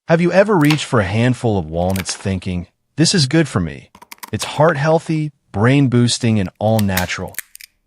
Have you ever reached for a handful of walnuts thinking, this is good for me? It's heart healthy, brain boosting, and all natural.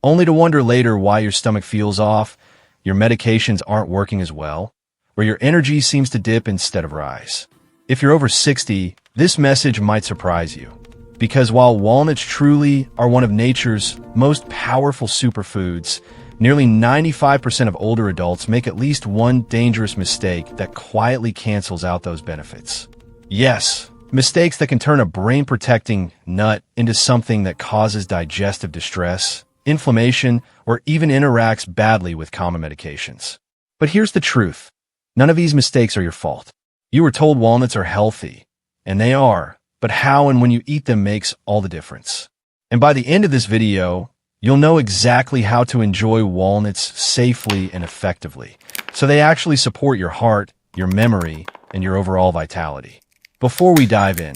Only to wonder later why your stomach feels off, your medications aren't working as well, or your energy seems to dip instead of rise. If you're over 60, this message might surprise you. Because while walnuts truly are one of nature's most powerful superfoods, nearly 95% of older adults make at least one dangerous mistake that quietly cancels out those benefits. Yes, mistakes that can turn a brain-protecting nut into something that causes digestive distress, inflammation, or even interacts badly with common medications. But here's the truth. None of these mistakes are your fault. You were told walnuts are healthy, and they are, but how and when you eat them makes all the difference. And by the end of this video, you'll know exactly how to enjoy walnuts safely and effectively, so they actually support your heart, your memory, and your overall vitality. Before we dive in,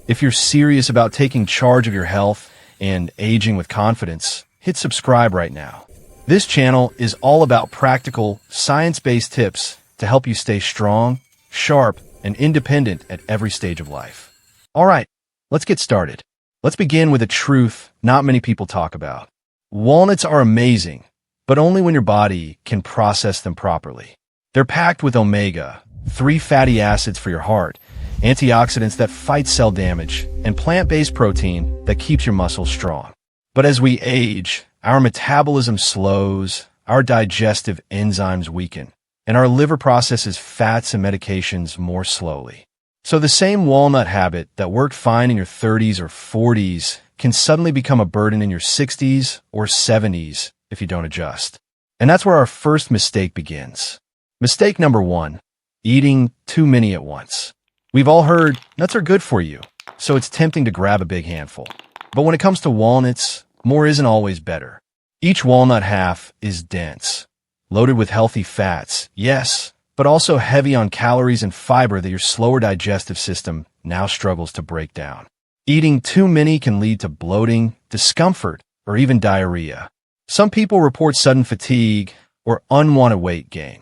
if you're serious about taking charge of your health and aging with confidence, hit subscribe right now. This channel is all about practical, science-based tips to help you stay strong, sharp, and independent at every stage of life. All right, let's get started. Let's begin with a truth not many people talk about. Walnuts are amazing, but only when your body can process them properly. They're packed with omega-3 fatty acids for your heart, antioxidants that fight cell damage, and plant-based protein that keeps your muscles strong. But as we age, our metabolism slows, our digestive enzymes weaken, and our liver processes fats and medications more slowly. So the same walnut habit that worked fine in your 30s or 40s can suddenly become a burden in your 60s or 70s if you don't adjust. And that's where our first mistake begins. Mistake number 1, eating too many at once. We've all heard nuts are good for you, so it's tempting to grab a big handful. But when it comes to walnuts, more isn't always better. Each walnut half is dense, loaded with healthy fats, yes, but also heavy on calories and fiber that your slower digestive system now struggles to break down. Eating too many can lead to bloating, discomfort, or even diarrhea. Some people report sudden fatigue or unwanted weight gain,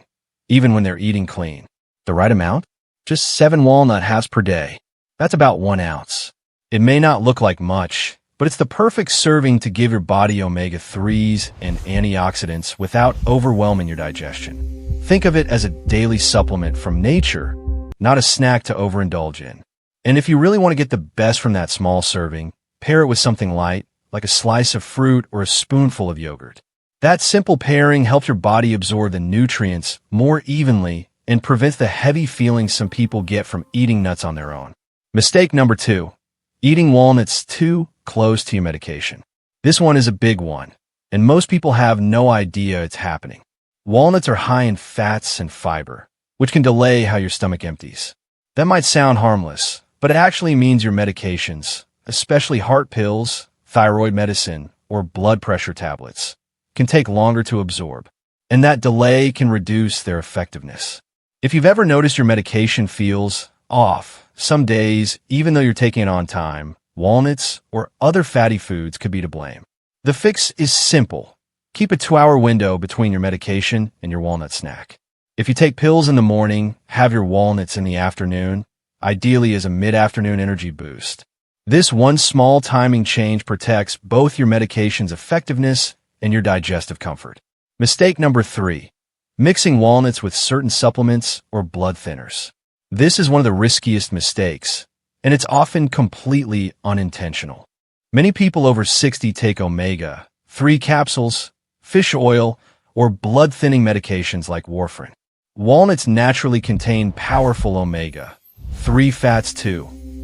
even when they're eating clean. The right amount? Just 7 walnut halves per day. That's about 1 ounce. It may not look like much, but it's the perfect serving to give your body omega-3s and antioxidants without overwhelming your digestion. Think of it as a daily supplement from nature, not a snack to overindulge in. And if you really want to get the best from that small serving, pair it with something light, like a slice of fruit or a spoonful of yogurt. That simple pairing helps your body absorb the nutrients more evenly and prevents the heavy feelings some people get from eating nuts on their own. Mistake number 2, eating walnuts too close to your medication. This one is a big one, and most people have no idea it's happening. Walnuts are high in fats and fiber, which can delay how your stomach empties. That might sound harmless, but it actually means your medications, especially heart pills, thyroid medicine, or blood pressure tablets, can take longer to absorb, and that delay can reduce their effectiveness. If you've ever noticed your medication feels off some days, even though you're taking it on time, walnuts or other fatty foods could be to blame. The fix is simple. Keep a 2-hour window between your medication and your walnut snack. If you take pills in the morning, have your walnuts in the afternoon, ideally as a mid-afternoon energy boost. This one small timing change protects both your medication's effectiveness and your digestive comfort. Mistake number 3, mixing walnuts with certain supplements or blood thinners. This is one of the riskiest mistakes, and it's often completely unintentional. Many people over 60 take omega-3 capsules, fish oil, or blood-thinning medications like warfarin. Walnuts naturally contain powerful omega-3 fats too,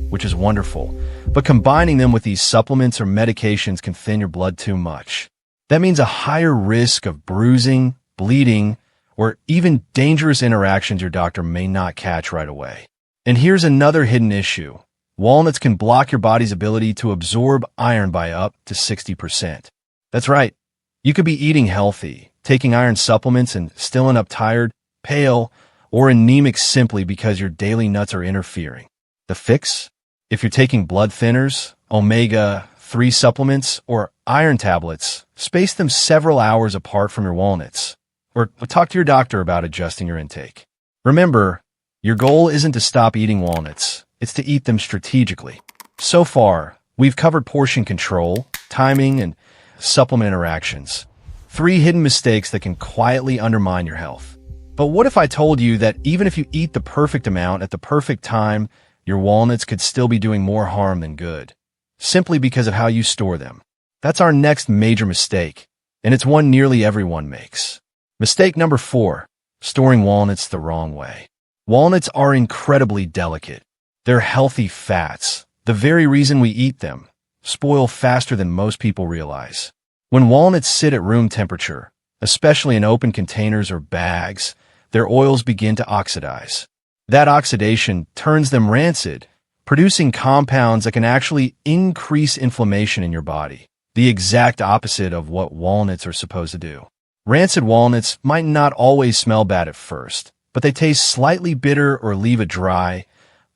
which is wonderful, but combining them with these supplements or medications can thin your blood too much. That means a higher risk of bruising, bleeding, or even dangerous interactions your doctor may not catch right away. And here's another hidden issue. Walnuts can block your body's ability to absorb iron by up to 60%. That's right. You could be eating healthy, taking iron supplements, and still end up tired, pale, or anemic simply because your daily nuts are interfering. The fix? If you're taking blood thinners, omega-3 supplements, or iron tablets, space them several hours apart from your walnuts, or talk to your doctor about adjusting your intake. Remember, Your goal isn't to stop eating walnuts, it's to eat them strategically. So far, we've covered portion control, timing, and supplement interactions. 3 hidden mistakes that can quietly undermine your health. But what if I told you that even if you eat the perfect amount at the perfect time, your walnuts could still be doing more harm than good, simply because of how you store them? That's our next major mistake, and it's one nearly everyone makes. Mistake number 4, storing walnuts the wrong way. Walnuts are incredibly delicate. They're healthy fats, the very reason we eat them, spoil faster than most people realize. When walnuts sit at room temperature, especially in open containers or bags, their oils begin to oxidize. That oxidation turns them rancid, producing compounds that can actually increase inflammation in your body, the exact opposite of what walnuts are supposed to do. Rancid walnuts might not always smell bad at first, but they taste slightly bitter or leave a dry,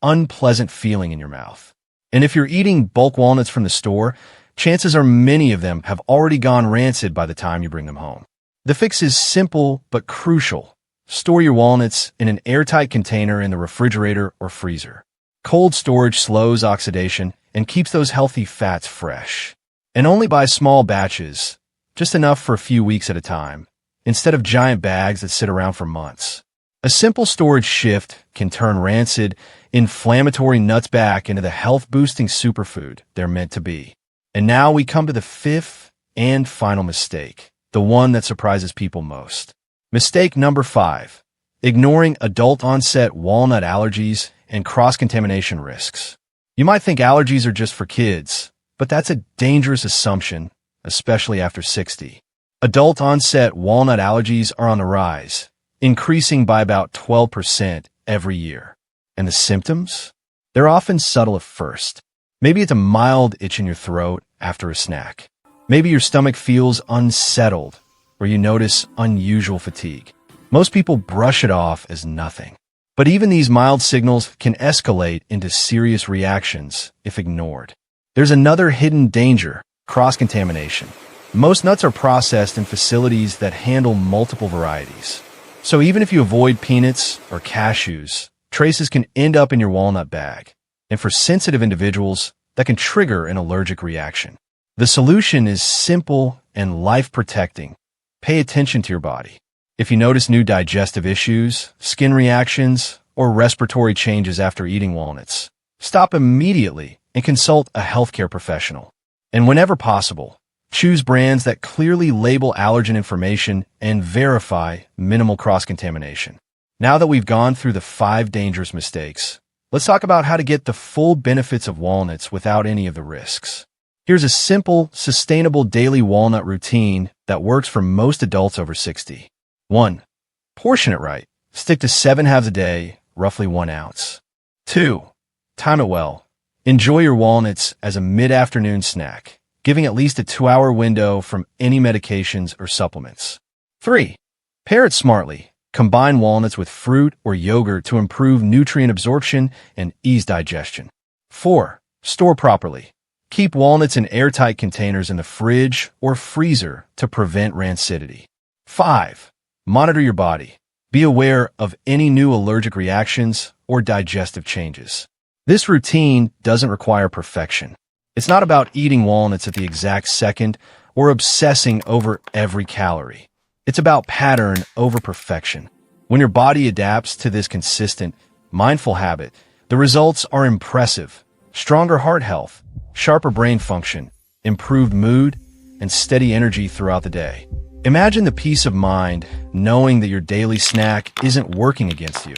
unpleasant feeling in your mouth. And if you're eating bulk walnuts from the store, chances are many of them have already gone rancid by the time you bring them home. The fix is simple but crucial. Store your walnuts in an airtight container in the refrigerator or freezer. Cold storage slows oxidation and keeps those healthy fats fresh. And only buy small batches, just enough for a few weeks at a time, instead of giant bags that sit around for months. A simple storage shift can turn rancid, inflammatory nuts back into the health-boosting superfood they're meant to be. And now we come to the 5th and final mistake, the one that surprises people most. Mistake number 5, ignoring adult-onset walnut allergies and cross-contamination risks. You might think allergies are just for kids, but that's a dangerous assumption, especially after 60. Adult-onset walnut allergies are on the rise, increasing by about 12% every year. And the symptoms? They're often subtle at first. Maybe it's a mild itch in your throat after a snack. Maybe your stomach feels unsettled, or you notice unusual fatigue. Most people brush it off as nothing. But even these mild signals can escalate into serious reactions if ignored. There's another hidden danger, cross-contamination. Most nuts are processed in facilities that handle multiple varieties. So even if you avoid peanuts or cashews, traces can end up in your walnut bag. And for sensitive individuals, that can trigger an allergic reaction. The solution is simple and life-protecting. Pay attention to your body. If you notice new digestive issues, skin reactions, or respiratory changes after eating walnuts, stop immediately and consult a healthcare professional. And whenever possible, choose brands that clearly label allergen information and verify minimal cross-contamination. Now that we've gone through the 5 dangerous mistakes, let's talk about how to get the full benefits of walnuts without any of the risks. Here's a simple, sustainable daily walnut routine that works for most adults over 60. 1. Portion it right. Stick to 7 halves a day, roughly 1 ounce. 2. Time it well. Enjoy your walnuts as a mid-afternoon snack, giving at least a 2-hour window from any medications or supplements. 3. Pair it smartly. Combine walnuts with fruit or yogurt to improve nutrient absorption and ease digestion. 4. Store properly. Keep walnuts in airtight containers in the fridge or freezer to prevent rancidity. 5. Monitor your body. Be aware of any new allergic reactions or digestive changes. This routine doesn't require perfection. It's not about eating walnuts at the exact second or obsessing over every calorie. It's about pattern over perfection. When your body adapts to this consistent, mindful habit, the results are impressive. Stronger heart health, sharper brain function, improved mood, and steady energy throughout the day. Imagine the peace of mind knowing that your daily snack isn't working against you,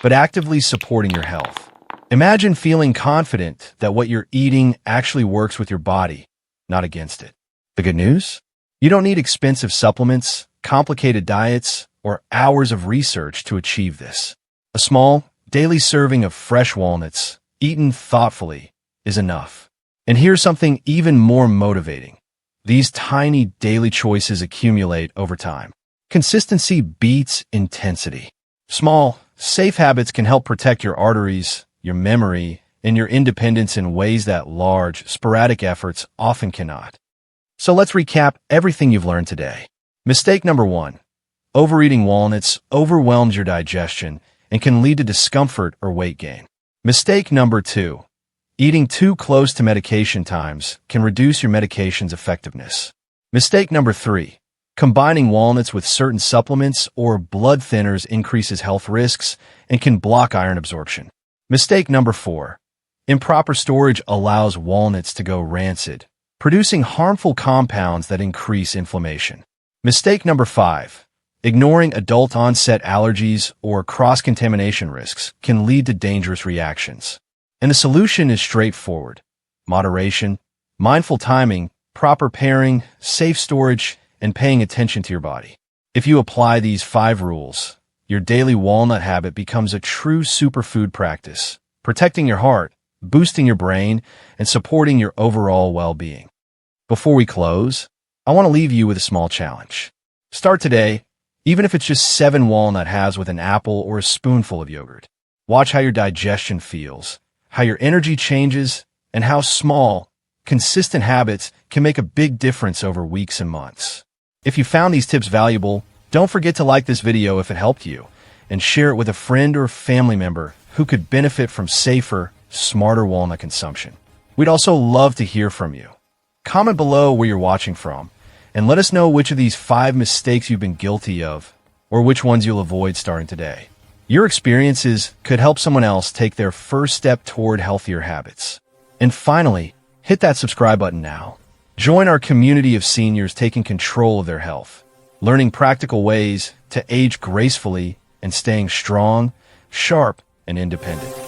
but actively supporting your health. Imagine feeling confident that what you're eating actually works with your body, not against it. The good news? You don't need expensive supplements, complicated diets, or hours of research to achieve this. A small, daily serving of fresh walnuts, eaten thoughtfully, is enough. And here's something even more motivating. These tiny daily choices accumulate over time. Consistency beats intensity. Small, safe habits can help protect your arteries, your memory, and your independence in ways that large, sporadic efforts often cannot. So let's recap everything you've learned today. Mistake number 1. Overeating walnuts overwhelms your digestion and can lead to discomfort or weight gain. Mistake number 2. Eating too close to medication times can reduce your medication's effectiveness. Mistake number 3. Combining walnuts with certain supplements or blood thinners increases health risks and can block iron absorption. Mistake number 4. Improper storage allows walnuts to go rancid, producing harmful compounds that increase inflammation. Mistake number 5. Ignoring adult-onset allergies or cross-contamination risks can lead to dangerous reactions. And the solution is straightforward: moderation, mindful timing, proper pairing, safe storage, and paying attention to your body. If you apply these 5 rules, your daily walnut habit becomes a true superfood practice, protecting your heart, boosting your brain, and supporting your overall well-being. Before we close, I want to leave you with a small challenge. Start today, even if it's just 7 walnut halves with an apple or a spoonful of yogurt. Watch how your digestion feels, how your energy changes, and how small, consistent habits can make a big difference over weeks and months. If you found these tips valuable, don't forget to like this video if it helped you, and share it with a friend or family member who could benefit from safer, smarter walnut consumption. We'd also love to hear from you. Comment below where you're watching from, and let us know which of these 5 mistakes you've been guilty of, or which ones you'll avoid starting today. Your experiences could help someone else take their first step toward healthier habits. And finally, hit that subscribe button now. Join our community of seniors taking control of their health, learning practical ways to age gracefully and staying strong, sharp, and independent.